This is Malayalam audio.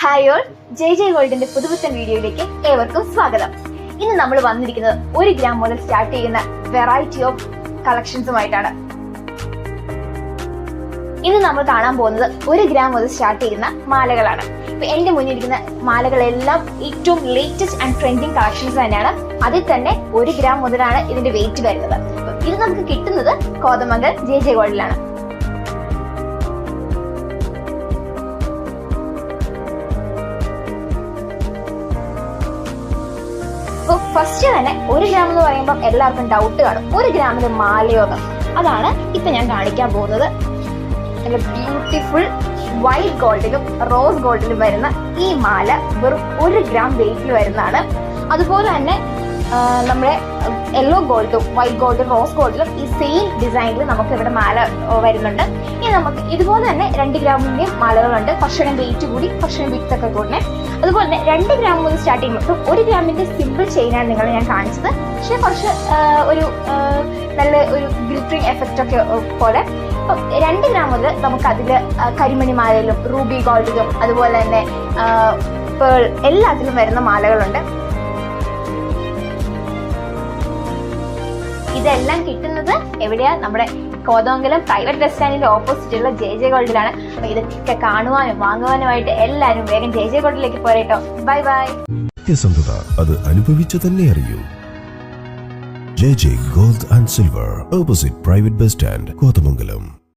ഹായ് ഓൾ, ജെ ഗോൾഡിന്റെ പുതുപുത്തൻ വീഡിയോയിലേക്ക് ഏവർക്കും സ്വാഗതം. ഇന്ന് നമ്മൾ വന്നിരിക്കുന്നത് 1 ഗ്രാം മുതൽ സ്റ്റാർട്ട് ചെയ്യുന്ന വെറൈറ്റി ഓഫ് കളക്ഷൻസുമായിട്ടാണ്. ഇന്ന് നമ്മൾ കാണാൻ പോകുന്നത് 1 ഗ്രാം മുതൽ സ്റ്റാർട്ട് ചെയ്യുന്ന മാലകളാണ്. ഇപ്പൊ എന്റെ മുന്നിൽ ഇരിക്കുന്ന മാലകളെല്ലാം ഏറ്റവും ലേറ്റസ്റ്റ് ആൻഡ് ട്രെൻഡിങ് കളക്ഷൻസ് തന്നെയാണ്. അതിൽ തന്നെ 1 ഗ്രാം മുതലാണ് ഇതിന്റെ വെയിറ്റ് വരുന്നത്. ഇത് നമുക്ക് കിട്ടുന്നത് കോതമംഗൽ ജെ ഗോൾഡിലാണ്. ഫസ്റ്റ് തന്നെ 1 ഗ്രാം എന്ന് പറയുമ്പോൾ എല്ലാവർക്കും ഡൗട്ട് കാണും, 1 ഗ്രാമിന് മാലയോന്ന്. അതാണ് ഇപ്പൊ ഞാൻ കാണിക്കാൻ പോകുന്നത്. ബ്യൂട്ടിഫുൾ വൈറ്റ് ഗോൾഡിലും റോസ് ഗോൾഡിലും വരുന്ന ഈ മാല വെറും 1 ഗ്രാം വെയിറ്റിൽ വരുന്നതാണ്. അതുപോലെ തന്നെ നമ്മുടെ യെല്ലോ ഗോൾഡും വൈറ്റ് ഗോൾഡും റോസ് ഗോൾഡിലും ഈ സെയിം ഡിസൈനിൽ നമുക്ക് ഇവിടെ മാല വരുന്നുണ്ട്. ഇനി നമുക്ക് ഇതുപോലെ തന്നെ 2 ഗ്രാമിന്റെയും മാലകളുണ്ട്. കുറച്ചുകൂടെ വെയിറ്റ് കൂടി, കുറച്ചുകൂടെ വിത്ത് ഒക്കെ കൂടെ. അതുപോലെ തന്നെ 2 ഗ്രാം മുതൽ സ്റ്റാർട്ട് ചെയ്യുമ്പോൾ 1 ഗ്രാമിന്റെ സിമ്പിൾ ചെയിനാണ് നിങ്ങളെ ഞാൻ കാണിച്ചത്. പക്ഷെ കുറച്ച് ഒരു നല്ല ഒരു ഗ്ലിറ്ററിങ് എഫക്റ്റ് ഒക്കെ പോലെ. അപ്പം 2 ഗ്രാം മുതൽ നമുക്ക് അതിൽ കരിമണി മാലയിലും റൂബി ഗോൾഡിലും അതുപോലെ തന്നെ പേൾ എല്ലാത്തിലും വരുന്ന മാലകളുണ്ട്. ഇതെല്ലാം കിട്ടുന്നത് എവിടെയാ? നമ്മുടെ കോതമംഗലം പ്രൈവറ്റ് ബസ് സ്റ്റാൻഡിന്റെ ഓപ്പോസിറ്റുള്ള ജെ ഗോൾഡിലാണ്. അപ്പൊ ഇതൊക്കെ കാണുവാനും വാങ്ങുവാനുമായിട്ട് എല്ലാവരും വേഗം ജെ ഗോൾഡിലേക്ക് പോരേട്ടോ. Bye bye. സത്യസന്ധത അത് അനുഭവിച്ചു തന്നെ അറിയൂ. J gold and silver, opposite private bus stand, Kothamangalam.